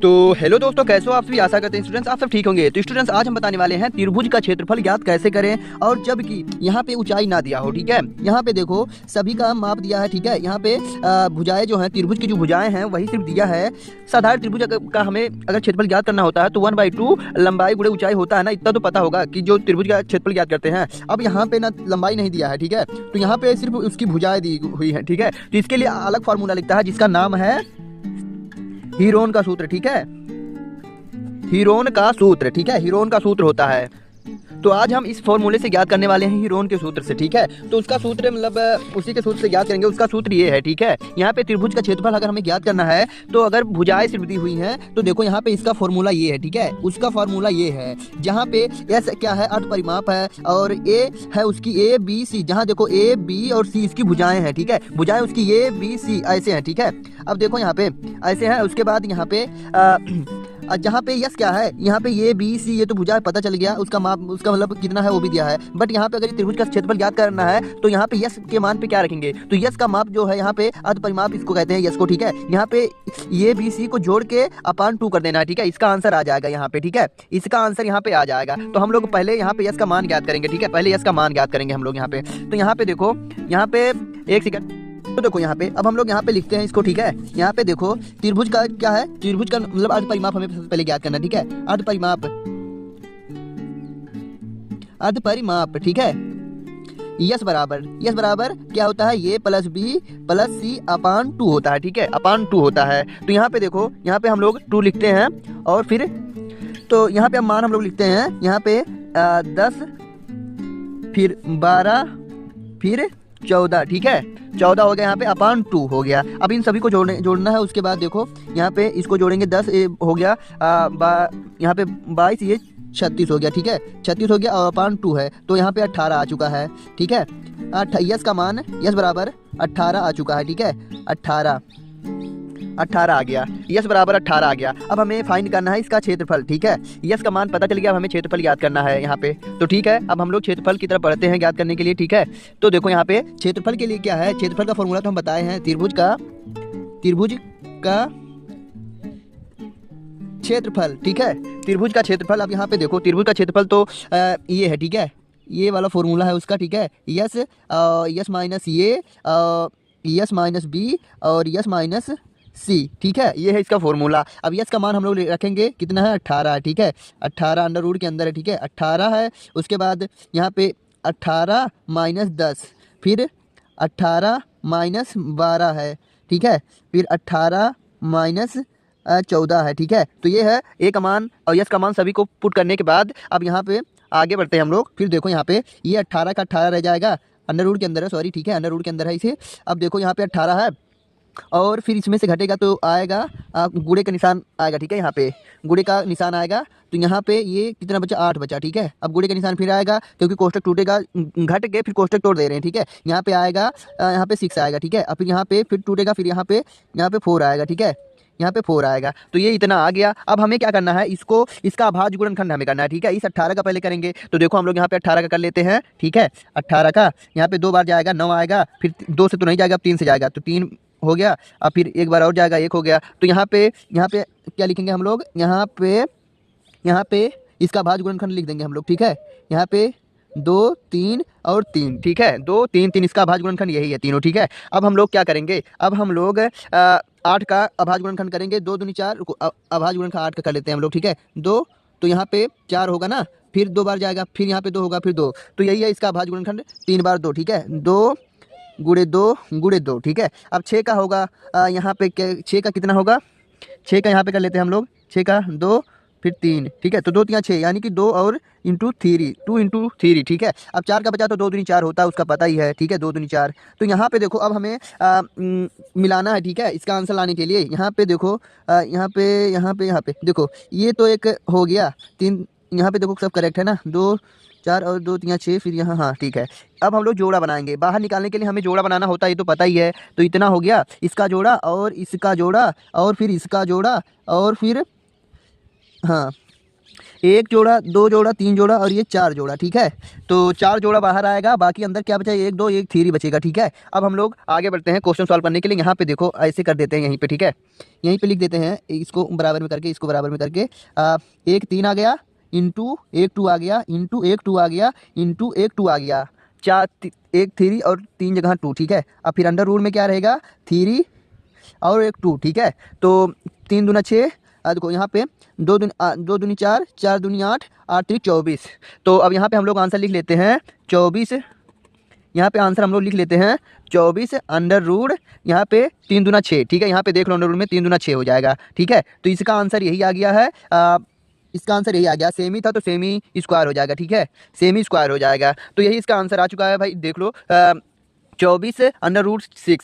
तो हेलो दोस्तों, कैसे हो आप सभी। आशा करते हैं स्टूडेंट्स आप सब ठीक होंगे। तो स्टूडेंट्स आज हम बताने वाले हैं त्रिभुज का क्षेत्रफल ज्ञात कैसे करें, और जबकि यहाँ पे ऊंचाई ना दिया हो। ठीक है, यहाँ पे देखो सभी का माप दिया है। ठीक है, यहाँ पे भुजाएं जो हैं, त्रिभुज की जो भुजाएं हैं वही सिर्फ दिया है। साधारण त्रिभुज का हमें अगर क्षेत्रफल ज्ञात करना होता है तो 1/2 लंबाई गुणे ऊंचाई होता है ना। इतना तो पता होगा कि जो त्रिभुज का क्षेत्रफल ज्ञात करते हैं। अब यहाँ पे ना लंबाई नहीं दिया है, ठीक है, तो यहाँ पे सिर्फ उसकी भुजाएं दी हुई है। ठीक है, तो इसके लिए अलग फॉर्मूला लिखता है जिसका नाम है हीरोन का सूत्र। ठीक है, हीरोन का सूत्र। ठीक है, हीरोन का सूत्र होता है। तो आज हम इस फॉर्मूले से ज्ञात करने वाले हैं हीरोन के सूत्र से। ठीक है, तो उसका सूत्र मतलब उसी के सूत्र से ज्ञात करेंगे। उसका सूत्र ये है। ठीक है, यहाँ पे त्रिभुज का क्षेत्रफल अगर हमें ज्ञात करना है तो अगर भुजाएं सिर्फ दी हुई हैं तो देखो यहाँ पे इसका फॉर्मूला ये है। ठीक है, उसका फॉर्मूला ये है, जहाँ पे एस क्या है, अर्ध परिमाप है, और ए है उसकी ए बी सी। जहाँ देखो ए बी और सी इसकी भुजाएं हैं। ठीक है, भुजाएं उसकी ए बी सी ऐसे हैं। ठीक है, अब देखो यहाँ पे ऐसे हैं। उसके बाद यहाँ पे जहाँ पे यस क्या है, यहाँ पे ये बी सी ये तो भुजा पता चल गया, उसका माप उसका मतलब कितना है वो भी दिया है। बट यहाँ पे अगर त्रिभुज का क्षेत्रफल ज्ञात करना है तो यहाँ पे यस के मान पे क्या रखेंगे, तो यस का माप जो है यहाँ पे अर्ध परिमाप इसको कहते हैं, यस को। ठीक है, यहाँ पे ये बी सी को जोड़ के अपान 2 कर देना है। ठीक है, इसका आंसर आ जाएगा यहाँ पे। ठीक है, इसका आंसर यहाँ पे आ जाएगा। तो हम लोग पहले यहाँ पे यस का मान ज्ञात करेंगे। ठीक है, पहले यस का मान ज्ञात करेंगे हम लोग यहाँ पे। तो यहाँ पे देखो, यहाँ पे एक सेकंड, तो देखो यहाँ पे अब हम लोग यहाँ पे लिखते हैं इसको। ठीक है, यहाँ पे देखो त्रिभुज का क्या है, त्रिभुज का मतलब अर्ध परिमाप हमें सबसे पहले ज्ञात करना है। ठीक है, अर्ध परिमाप, अर्ध परिमाप। ठीक है, यस बराबर क्या होता है, ये प्लस बी प्लस सी अपान 2 होता है। ठीक है, अपान 2 होता है। तो यहाँ पे देखो, यहाँ पे हम लोग 2 लिखते हैं, और फिर तो यहाँ पे मान हम लोग लिखते हैं यहाँ पे 10 फिर 12 फिर 14। ठीक है, 14 हो गया, यहाँ पे अपान 2 हो गया। अब इन सभी को जोड़ना है। उसके बाद देखो यहाँ पे इसको जोड़ेंगे, 10 हो गया, यहाँ पे 22, ये 36 हो गया। ठीक है, 36 हो गया, और अपान 2 है तो यहाँ पे 18 आ चुका है। ठीक है, यस का मान यस बराबर 18 आ चुका है। ठीक है, 18 आ गया, यस बराबर 18 आ गया। अब हमें फाइंड करना है इसका क्षेत्रफल। ठीक है, यस का मान पता चल गया, अब हमें क्षेत्रफल ज्ञात करना है यहाँ पे। तो ठीक है, अब हम लोग क्षेत्रफल की तरफ बढ़ते हैं ज्ञात करने के लिए। ठीक है, तो देखो यहाँ पे क्षेत्रफल के लिए क्या है, क्षेत्रफल का फॉर्मूला तो हम बताए हैं, त्रिभुज का क्षेत्रफल। ठीक है, त्रिभुज का क्षेत्रफल। अब यहाँ पे देखो त्रिभुज का क्षेत्रफल तो ये है। ठीक है, ये वाला फॉर्मूला है उसका। ठीक है, यस माइनस ये, यस माइनस बी और यस माइनस सी। ठीक है, ये है इसका फॉर्मूला। अब यस का मान हम लोग रखेंगे कितना है, 18। ठीक है, 18 अंडर रूट के अंदर है। ठीक है, 18 है। उसके बाद यहाँ पे 18 माइनस 10, फिर 18 माइनस 12 है। ठीक है, फिर 18 माइनस 14 है। ठीक है, तो ये है ए का मान और यस का मान सभी को पुट करने के बाद अब यहाँ पे आगे बढ़ते हैं हम लोग। फिर देखो यहाँ पे ये 18 का 18 रह जाएगा, अंडर रूट के अंदर है, सॉरी। ठीक है, अंडर रूट के अंदर है इसे। अब देखो यहाँ पे 18 है, और फिर इसमें से घटेगा तो आएगा गुणे का निशान आएगा। ठीक है, यहाँ पे गुणे का निशान आएगा, तो यहाँ पे ये कितना बचा, 8 बचा। ठीक है, अब गुणे का निशान फिर आएगा क्योंकि कोष्टक टूटेगा, घट के फिर कोष्टक तोड़ दे रहे हैं। ठीक है, यहाँ पे आएगा, यहाँ पे 6 आएगा। ठीक है, अब फिर यहाँ पे फिर टूटेगा, फिर यहाँ पे 4 आएगा। ठीक है, यहाँ पे 4 आएगा। तो ये इतना आ गया। अब हमें क्या करना है, इसको इसका अभाज्य गुणनखंड हमें करना है। ठीक है, इस 18 का पहले करेंगे। तो देखो हम लोग यहाँ पे 18 का कर लेते हैं। ठीक है, 18 का यहाँ पे 2 बार जाएगा, 9 आएगा, फिर 2 से तो नहीं जाएगा, अब 3 से जाएगा, तो 3 हो गया। अब फिर एक बार और जाएगा, 1 हो गया। तो यहाँ पे क्या लिखेंगे हम लोग, यहाँ पे इसका अभाज्य गुणनखंड लिख देंगे हम लोग। ठीक है, यहाँ पे 2 3 और 3। ठीक है, 2 3 3 इसका अभाज्य गुणनखंड यही है, तीनों। ठीक है, अब हम लोग क्या करेंगे, अब हम लोग 8 का अभाज्य गुणनखंड करेंगे। 2 दूनी 4, अभाज्य गुणनखंड 8 का कर लेते हैं हम लोग। ठीक है, 2 तो यहाँ पे 4 होगा ना, फिर 2 बार जाएगा, फिर यहाँ पे 2 होगा, फिर 2, तो यही है इसका अभाज्य गुणनखंड, 3 बार 2। ठीक है, 2 गुणे 2। ठीक है, अब 6 का होगा, यहाँ पे 6 का कितना होगा, 6 का यहाँ पे कर लेते हैं हम लोग, 6 का 2 फिर 3। ठीक है, तो 2 3 6 यानी कि 2 और इंटू 3, 2 इंटू 3। ठीक है, अब 4 का बचा तो 2 दूनी 4 होता है, उसका पता ही है। ठीक है, 2 दूनी 4। तो यहाँ पे देखो अब हमें मिलाना है। ठीक है, इसका आंसर लाने के लिए यहाँ पे देखो, यहाँ पे देखो ये तो एक हो गया, 3 यहाँ पे देखो सब करेक्ट है ना, 2 4 और 2 3 6, फिर यहाँ, हाँ ठीक है। अब हम लोग जोड़ा बनाएंगे, बाहर निकालने के लिए हमें जोड़ा बनाना होता है, ये तो पता ही है। तो इतना हो गया, इसका जोड़ा और इसका जोड़ा और फिर इसका जोड़ा और फिर हाँ एक जोड़ा, दो जोड़ा, तीन जोड़ा और ये चार जोड़ा, ठीक है। तो चार जोड़ा बाहर आएगा, बाकी अंदर क्या बचा, एक दो, एक थ्री बचेगा, ठीक है। अब हम लोग आगे बढ़ते हैं क्वेश्चन सॉल्व करने के लिए। यहाँ पे देखो ऐसे कर देते हैं यहीं पे, ठीक है। यहीं पे लिख देते हैं, इसको बराबर में करके, इसको बराबर में करके, एक तीन आ गया, इंटू एक टू आ गया, इंटू एक टू आ गया, इंटू एक टू आ गया, एक थ्री और तीन जगह टू, ठीक है। अब फिर अंडर रूट में क्या रहेगा, थ्री और एक टू, ठीक है। तो तीन दूना छः, देखो यहाँ पे दो दूनी चार, चार दूनी आठ, आठ तीन 24। तो अब यहाँ पे हम लोग आंसर लिख लेते हैं 24। यहाँ पे आंसर हम लोग लिख लेते हैं 24 अंडर रूट, यहाँ पे तीन दूना छः, ठीक है। यहाँ पे देख लो अंडर रूट में तीन दूना छः हो जाएगा, ठीक है। तो इसका आंसर यही आ गया है, इसका आंसर यही आ गया। सेमी था तो सेमी स्क्वायर हो जाएगा, ठीक है, सेमी स्क्वायर हो जाएगा। तो यही इसका आंसर आ चुका है भाई, देख लो 24 अंडर रूट 6।